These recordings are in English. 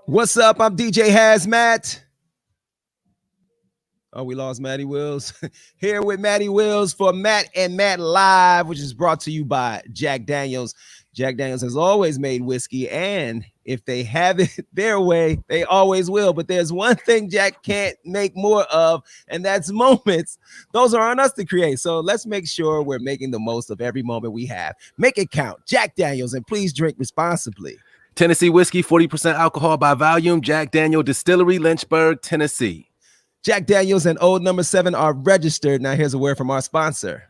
What's up? I'm DJ Hazmat. Oh, we lost Matty Wills. Here with Matty Wills for Matt and Matt Live, which is brought to you by Jack Daniels. Jack Daniels has always made whiskey, and if they have it their way, they always will. But there's one thing Jack can't make more of, and that's moments. Those are on us to create. So let's make sure we're making the most of every moment we have. Make it count. Jack Daniels, and please drink responsibly. Tennessee whiskey, 40% alcohol by volume. Jack Daniel Distillery, Lynchburg, Tennessee. Jack Daniels and Old Number 7 are registered. Now here's a word from our sponsor.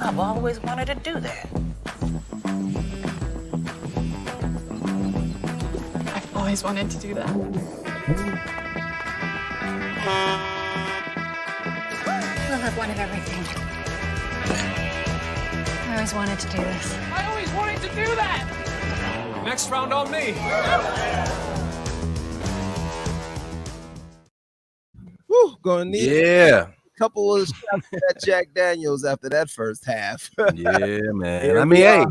I've always wanted to do that. I've always wanted to do that. Well, I've wanted everything. I always wanted to do this. I always wanted to do that! Next round on me. Woo, gonna need Yeah. a couple of shots at Jack Daniels after that first half. Yeah, man. Here I we mean, hey. are.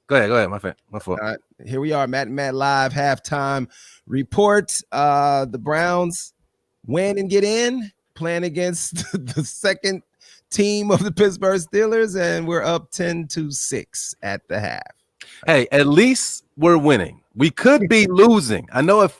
Go ahead. My fault. All right, here we are, Matt and Matt Live halftime report. The Browns win and get in, playing against the second team of the Pittsburgh Steelers, and we're up 10-6 at the half. Hey, at least we're winning. We could be losing. I know it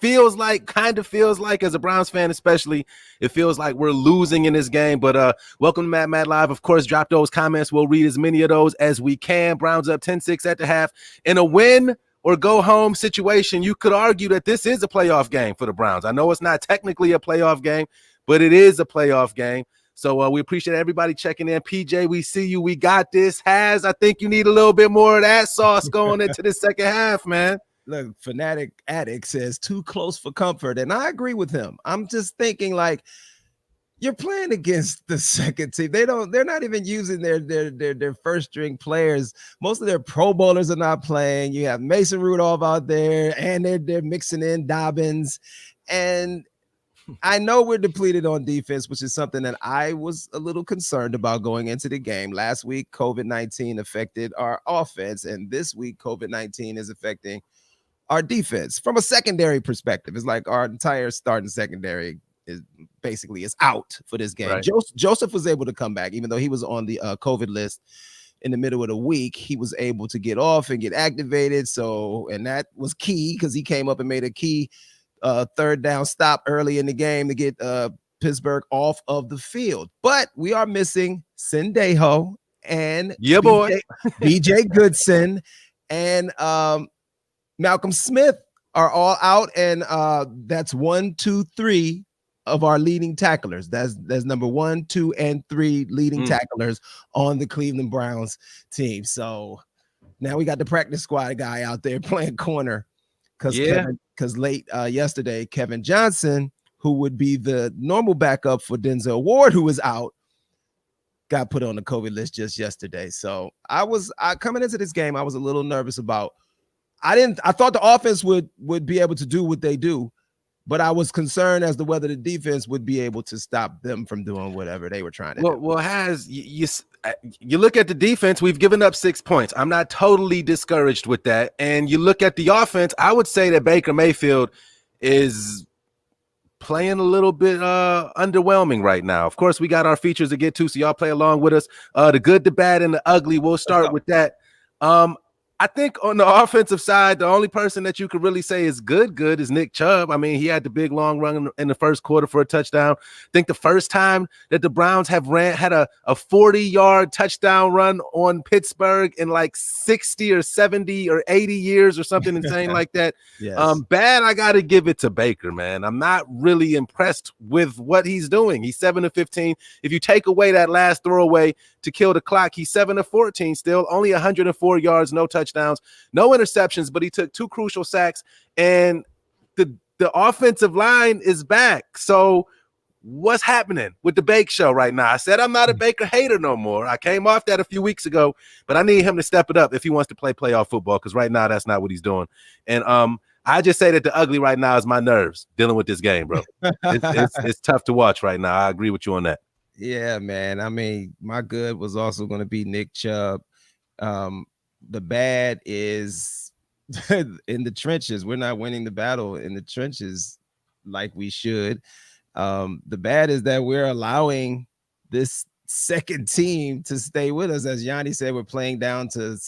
kind of feels like, as a Browns fan especially, it feels like we're losing in this game. But welcome to Matt Live. Of course, drop those comments. We'll read as many of those as we can. Browns up 10-6 at the half. In a win or go home situation, you could argue that this is a playoff game for the Browns. I know it's not technically a playoff game, but it is a playoff game. So we appreciate everybody checking in. PJ, we see you. We got this. Haz, I think you need a little bit more of that sauce going into the second half, man. Look, Fanatic Addict says too close for comfort, and I agree with him. I'm just thinking, like, you're playing against the second team. They're not even using their first string players. Most of their Pro Bowlers are not playing. You have Mason Rudolph out there, and they're mixing in Dobbins. And I know we're depleted on defense, which is something that I was a little concerned about going into the game. Last week, COVID-19 affected our offense, and this week, COVID-19 is affecting our defense from a secondary perspective. It's like our entire starting secondary is out for this game. Right. Joseph was able to come back, even though he was on the COVID list in the middle of the week. He was able to get off and get activated. And that was key because he came up and made a key third down stop early in the game to get Pittsburgh off of the field. But we are missing Sendejo and BJ Goodson and Malcolm Smith are all out, and that's 1, 2, 3 of our leading tacklers. That's number 1, 2, and 3 leading tacklers on the Cleveland Browns team. So now we got the practice squad guy out there playing corner because late yesterday, Kevin Johnson, who would be the normal backup for Denzel Ward, who was out, got put on the COVID list just yesterday. So I coming into this game, I was a little nervous about. I thought the offense would be able to do what they do, but I was concerned as to whether the defense would be able to stop them from doing whatever they were trying to do. Well, Haz, you look at the defense, we've given up 6 points. I'm not totally discouraged with that. And you look at the offense, I would say that Baker Mayfield is playing a little bit underwhelming right now. Of course, we got our features to get to, so y'all play along with us. The good, the bad, and the ugly. We'll start with that. I think on the offensive side, the only person that you could really say is good is Nick Chubb. I mean, he had the big long run in the first quarter for a touchdown. I think the first time that the Browns had a 40-yard touchdown run on Pittsburgh in like 60 or 70 or 80 years or something insane like that. Yes. Bad, I got to give it to Baker, man. I'm not really impressed with what he's doing. He's 7-15. If you take away that last throwaway to kill the clock, he's 7-14 still, only 104 yards, no touchdowns, no interceptions, but he took 2 crucial sacks, and the offensive line is back. So what's happening with the Bake Show right now? I said I'm not a Baker hater no more. I came off that a few weeks ago, but I need him to step it up if he wants to play playoff football, because right now that's not what he's doing. And I just say that the ugly right now is my nerves dealing with this game, bro. It's tough to watch right now. I agree with you on that. Yeah, man. I mean, my good was also going to be Nick Chubb. The bad is in the trenches. We're not winning the battle in the trenches like we should. The bad is that we're allowing this second team to stay with us. As Yanni said, we're playing down to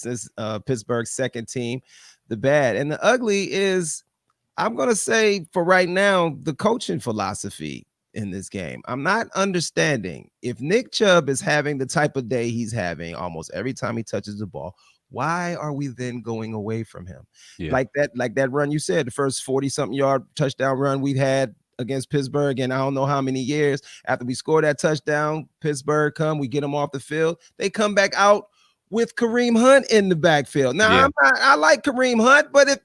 Pittsburgh's second team. The bad and the ugly is, I'm going to say for right now, the coaching philosophy in this game. I'm not understanding if Nick Chubb is having the type of day he's having almost every time he touches the ball. Why are we then going away from him? Yeah. Like that run you said, the first 40-something yard touchdown run we've had against Pittsburgh, and I don't know how many years after we score that touchdown, Pittsburgh we get them off the field. They come back out with Kareem Hunt in the backfield. Now, I like Kareem Hunt, but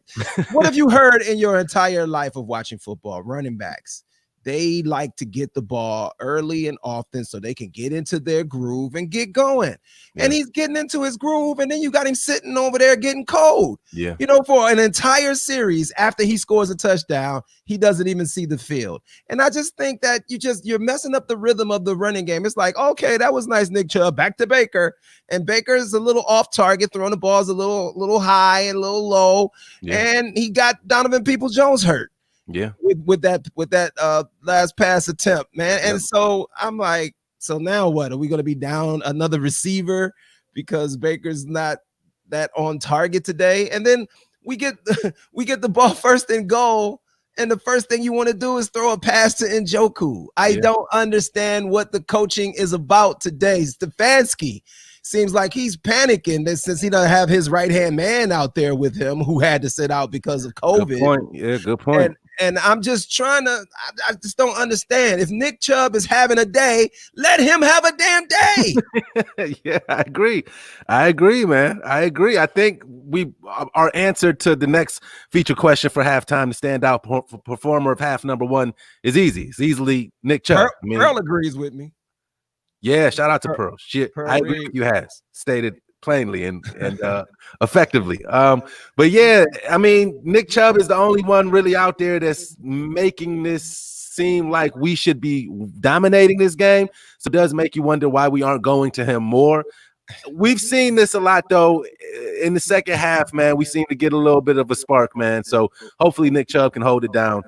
what have you heard in your entire life of watching football? Running backs, they like to get the ball early and often so they can get into their groove and get going. Yeah. And he's getting into his groove, and then you got him sitting over there getting cold. Yeah. For an entire series after he scores a touchdown, he doesn't even see the field. And I just think that you're messing up the rhythm of the running game. It's like, okay, that was nice, Nick Chubb. Back to Baker. And Baker's a little off target, throwing the balls a little high and a little low. Yeah. And he got Donovan Peoples-Jones hurt. Yeah, with that last pass attempt, man. And so I'm like, so now what? Are we going to be down another receiver because Baker's not that on target today? And then we get the ball first and goal, and the first thing you want to do is throw a pass to Njoku. I don't understand what the coaching is about today. Stefanski seems like he's panicking that since he doesn't have his right-hand man out there with him who had to sit out because of COVID. Good point. Yeah, good point. And I'm just trying to, I just don't understand. If Nick Chubb is having a day, let him have a damn day. Yeah, I agree, man. I agree. I think our answer to the next feature question for halftime, the standout performer of half number one, is easy. It's easily Nick Chubb. Pearl agrees with me. Yeah, shout out to Pearl. I agree with you, has stated plainly and effectively. But yeah, I mean, Nick Chubb is the only one really out there that's making this seem like we should be dominating this game. So it does make you wonder why we aren't going to him more. We've seen this a lot, though. In the second half, man, we seem to get a little bit of a spark, man. So hopefully Nick Chubb can hold it down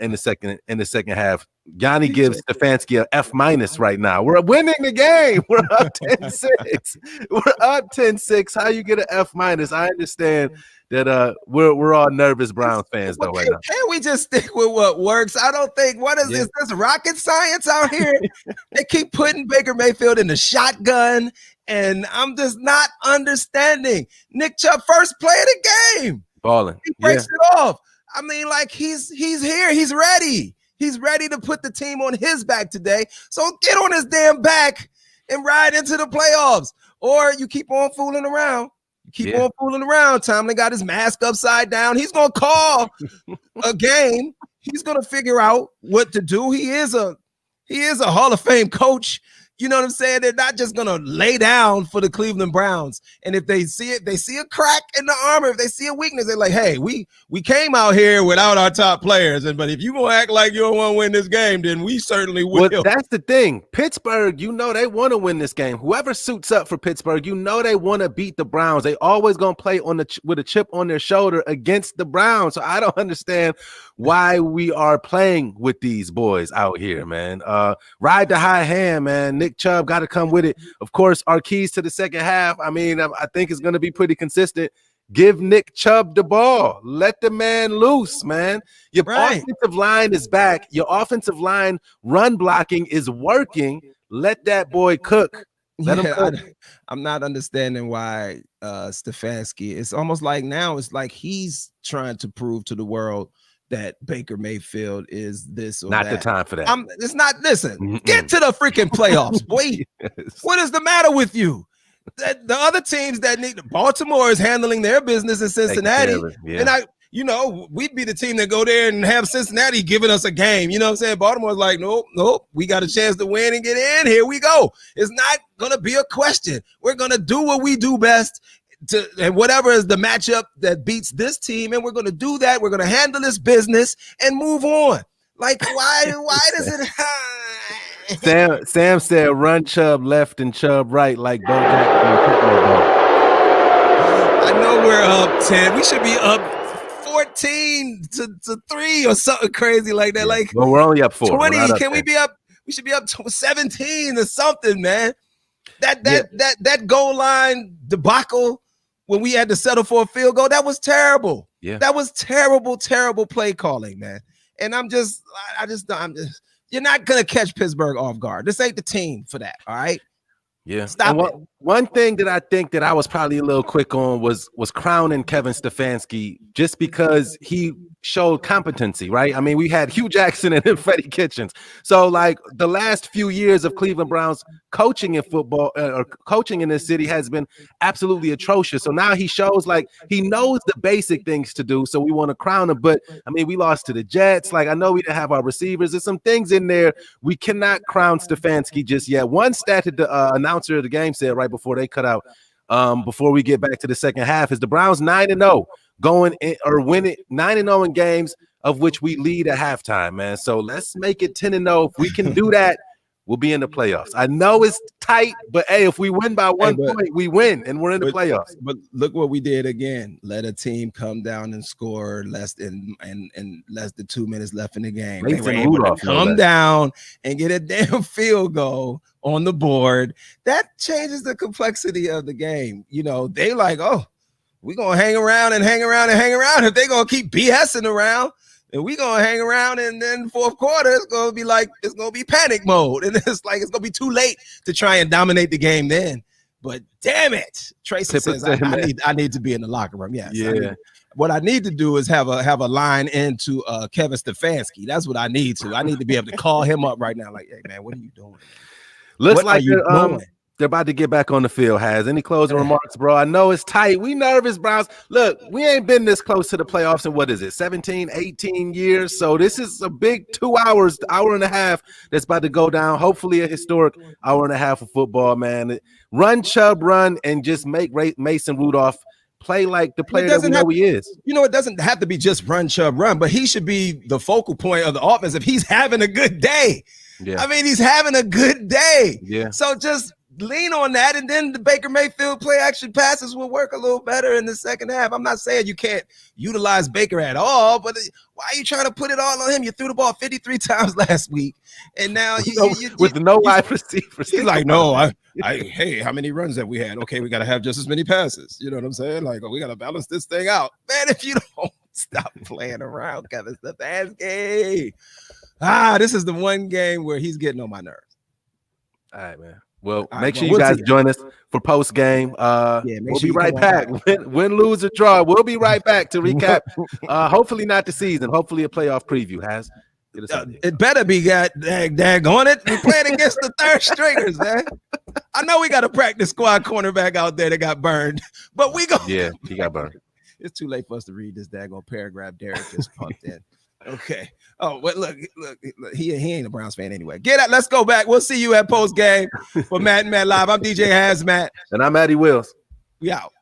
in the second half. Yanni gives Stefanski a F- right now. We're winning the game. We're up 10-6. We're up 10-6. How you get an F-? I understand that we're all nervous Browns fans though right now. Can't we just stick with what works? I don't think is this rocket science out here? They keep putting Baker Mayfield in the shotgun, and I'm just not understanding. Nick Chubb, first play of the game. Balling. He breaks it off. I mean, like he's here. He's ready. He's ready to put the team on his back today. So get on his damn back and ride into the playoffs. Or you keep on fooling around. Tomlin got his mask upside down. He's going to call a game. He's going to figure out what to do. He is a Hall of Fame coach. You know what I'm saying? They're not just going to lay down for the Cleveland Browns. And if they see a crack in the armor, if they see a weakness, they're like, hey, we came out here without our top players. But if you going to act like you don't want to win this game, then we certainly will. Well, that's the thing. Pittsburgh, they want to win this game. Whoever suits up for Pittsburgh, they want to beat the Browns. They always going to play with a chip on their shoulder against the Browns. So I don't understand why we are playing with these boys out here, man. Ride the high hand, man. Nick Chubb got to come with it. Of course, our keys to the second half, I think it's going to be pretty consistent. Give Nick Chubb the ball. Let the man loose, man. Your offensive line is back. Your offensive line run blocking is working. Let that boy cook. Let him cook. I'm not understanding why Stefanski, it's almost like now it's like he's trying to prove to the world that Baker Mayfield is this or not that. The time for that. It's not. Listen, get to the freaking playoffs, boy. Yes. What is the matter with you? The other teams that need Baltimore is handling their business in Cincinnati, and we'd be the team that go there and have Cincinnati giving us a game. You know what I'm saying? Baltimore's like, nope, we got a chance to win and get in. Here we go. It's not gonna be a question. We're gonna do what we do best. And whatever is the matchup that beats this team, and we're going to do that. We're going to handle this business and move on. Like, why does it? Sam said, run Chubb left and Chubb right like Bo Jackson. know we're up 10. We should be up 14 to 3 or something crazy like that. Like, well, we're only up 4. 20. Up Can 10. we be up? We should be up 17 or something, man. That goal line debacle when we had to settle for a field goal, that was terrible. Yeah. That was terrible play calling, man. And I'm just, you're not gonna catch Pittsburgh off guard. This ain't the team for that. All right. Yeah. Stop it. One thing that I think that I was probably a little quick on was crowning Kevin Stefanski just because he showed competency, right? I mean, we had Hugh Jackson and then Freddie Kitchens. So, like, the last few years of Cleveland Browns coaching in football or coaching in this city has been absolutely atrocious. So now he shows like he knows the basic things to do. So we want to crown him. But I mean, we lost to the Jets. Like, I know we didn't have our receivers. There's some things in there we cannot crown Stefanski just yet. One stat that the announcer of the game said right before they cut out, before we get back to the second half, is the Browns 9-0 going in or winning 9-0 in games of which we lead at halftime, man. So let's make it 10-0. If we can do that, we'll be in the playoffs. I know it's tight, but hey, if we win by one point, we win and we're in the playoffs. But look what we did again. Let a team come down and score less than 2 minutes left in the game. They were able to come down and get a damn field goal on the board. That changes the complexity of the game. You know, they like, oh, we're gonna hang around and hang around and hang around. If they're gonna keep BSing around, and we're gonna hang around, and then fourth quarter, it's gonna be panic mode. And it's like it's gonna be too late to try and dominate the game then. But damn it, Tracy says I need to be in the locker room. Yes, yeah. What I need to do is have a line into Kevin Stefanski. That's what I need to. I need to be able to call him up right now. Like, hey man, what are you doing? Looks like they're about to get back on the field. Has any closing remarks, bro? I know it's tight. We nervous, Browns. Look, we ain't been this close to the playoffs in what is it, 17, 18 years. So this is a big 2 hours, hour and a half that's about to go down. Hopefully a historic hour and a half of football, man. Run, Chubb, run, and just make Mason Rudolph play like the player that we know he is. You know, it doesn't have to be just run, Chubb, run, but he should be the focal point of the offense if he's having a good day. Yeah. I mean, he's having a good day. Yeah. So just lean on that, and then the Baker Mayfield play action passes will work a little better in the second half. I'm not saying you can't utilize Baker at all, but why are you trying to put it all on him? You threw the ball 53 times last week, and now with no wide receivers. He's like, no, hey, how many runs have we had? Okay, we got to have just as many passes. You know what I'm saying? Like, we got to balance this thing out, man. If you don't stop playing around, Kevin Stefanski. This is the one game where he's getting on my nerves. All right, man. Well, make sure you guys join us for post game. We'll be right back. Win, lose, or draw. We'll be right back to recap. Hopefully not the season. Hopefully a playoff preview. It better be daggone it. We're playing against the third stringers, man. I know we got a practice squad cornerback out there that got burned, but we go. Yeah, he got burned. It's too late for us to read this daggone paragraph Derek just pumped in. Okay. Oh, but look, he ain't a Browns fan anyway. Get out. Let's go back. We'll see you at post game for Matt and Matt Live. I'm DJ Hazmat. And I'm Matty Wills. We out.